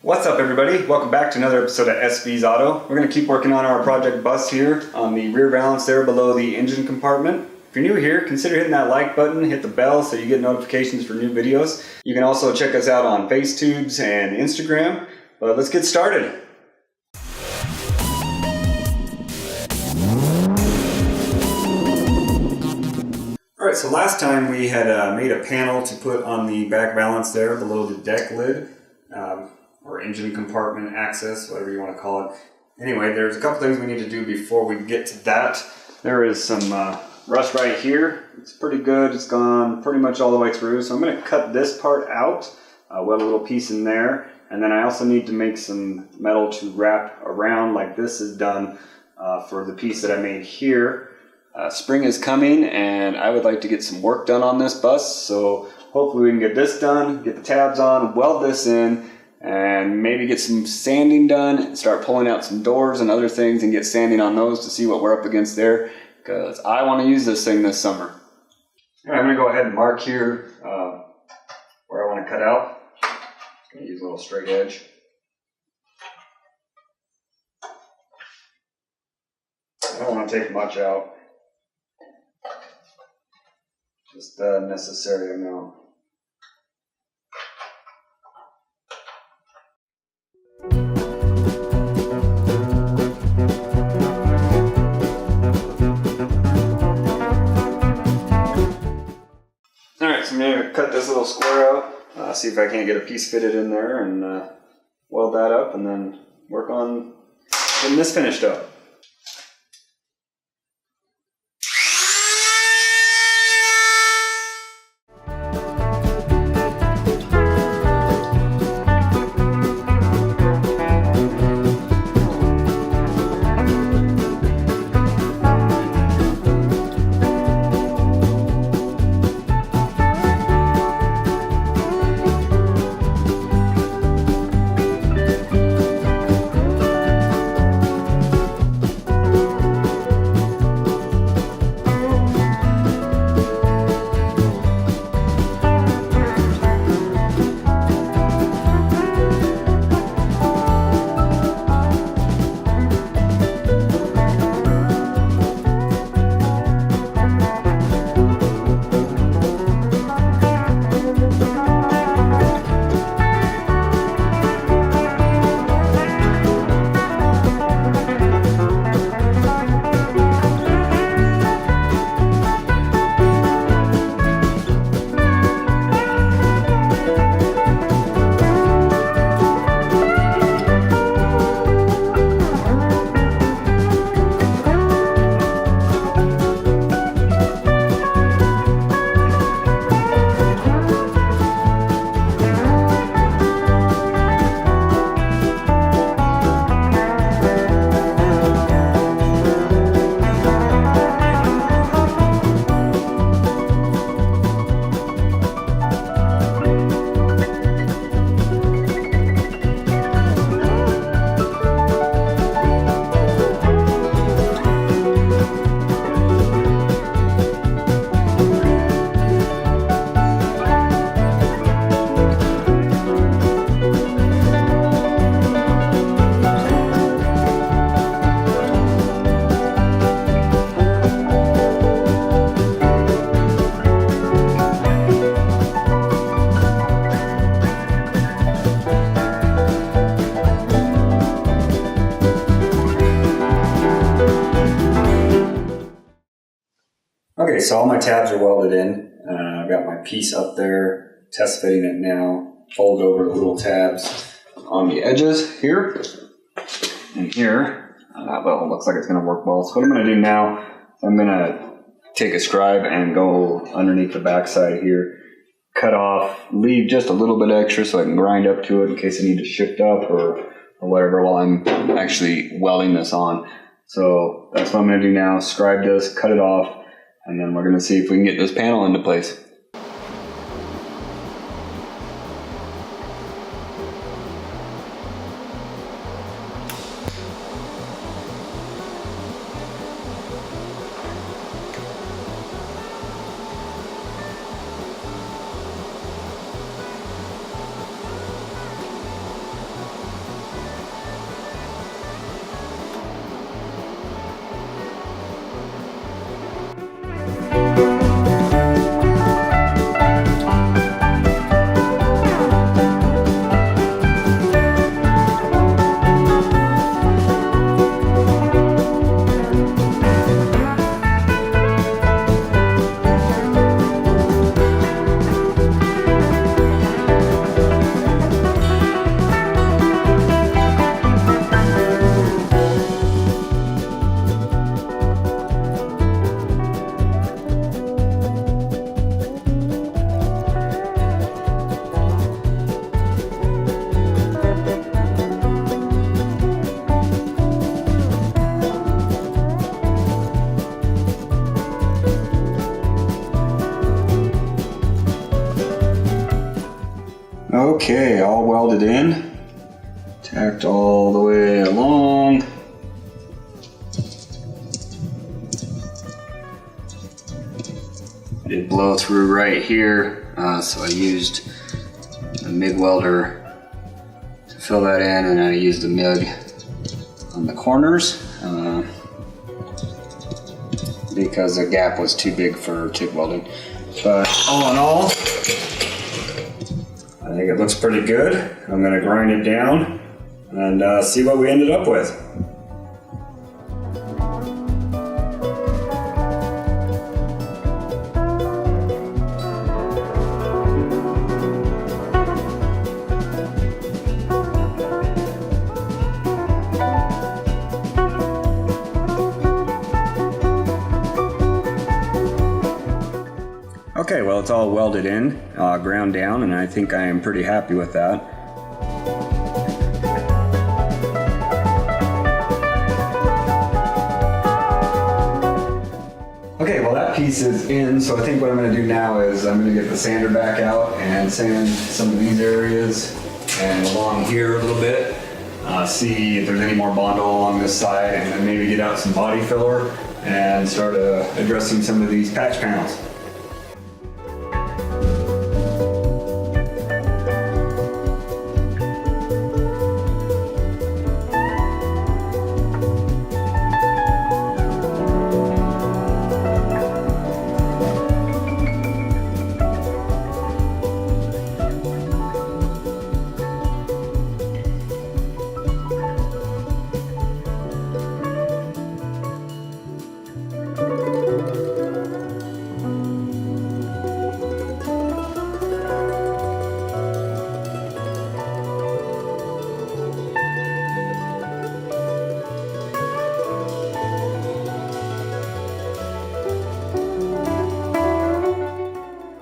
What's up everybody? Welcome back to another episode of SV's Auto. We're going to keep working on our project bus here on the rear valance there below the engine compartment. If you're new here, consider hitting that like button, hit the bell so you get notifications for new videos. You can also check us out on FaceTubes and Instagram, but let's get started. Alright, so last time we had made a panel to put on the back valance there below the deck lid. Or engine compartment access, whatever you want to call it. Anyway, there's a couple things we need to do before we get to that. There is some rust right here. It's pretty good. It's gone pretty much all the way through. So I'm going to cut this part out, weld a little piece in there, and then I also need to make some metal to wrap around like this is done for the piece that I made here. Spring is coming and I would like to get some work done on this bus, so hopefully we can get this done, get the tabs on, weld this in, and maybe get some sanding done and start pulling out some doors and other things and get sanding on those to see what we're up against there, because I want to use this thing this summer. All right, I'm going to go ahead and mark here where I want to cut out. I'm going to use a little straight edge. I don't want to take much out, just the necessary amount. Alright, so I'm going to cut this little square out, see if I can't get a piece fitted in there and weld that up and then work on getting this finished up. Okay, so all my tabs are welded in. I've got my piece up there, test fitting it now, fold over the little tabs on the edges here and here. Well, it looks like it's going to work well. So what I'm going to do now, I'm going to take a scribe and go underneath the backside here, cut off, leave just a little bit extra so I can grind up to it in case I need to shift up or whatever while I'm actually welding this on. So that's what I'm going to do now, scribe this, cut it off, and then we're going to see if we can get this panel into place. welded in, tacked all the way along. I did blow through right here, so I used the MIG welder to fill that in, and I used the MIG on the corners because the gap was too big for TIG welding. But all in all, I think it looks pretty good. I'm going to grind it down and see what we ended up with. Okay, well, it's all welded in, ground down, and I think I am pretty happy with that. Okay, well, that piece is in, so I think what I'm going to do now is I'm going to get the sander back out and sand some of these areas and along here a little bit, see if there's any more Bondo along this side, and then maybe get out some body filler and start addressing some of these patch panels.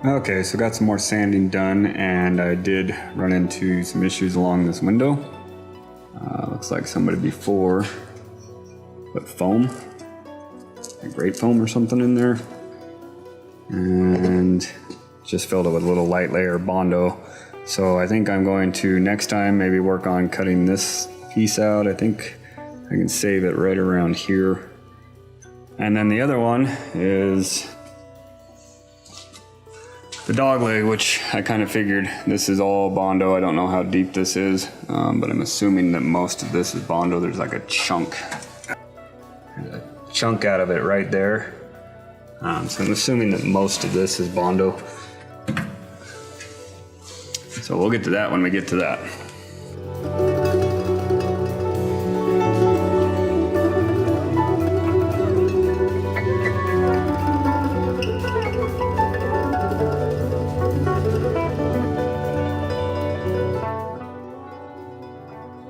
Okay, so got some more sanding done, and I did run into some issues along this window. Looks like somebody before put foam, like grape foam or something in there, and just filled it with a little light layer of Bondo. So I think I'm going to next time maybe work on cutting this piece out. I think I can save it right around here. And then the other one is the dog leg, which I kind of figured this is all Bondo. I don't know how deep this is, but I'm assuming that most of this is Bondo. There's like a chunk out of it right there. So I'm assuming that most of this is Bondo. So we'll get to that when we get to that.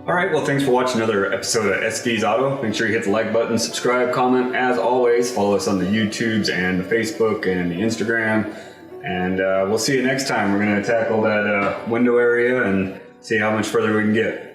Alright, well, thanks for watching another episode of SD's Auto. Make sure you hit the like button, subscribe, comment. As always, follow us on the YouTubes and the Facebook and the Instagram. And we'll see you next time. We're going to tackle that window area and see how much further we can get.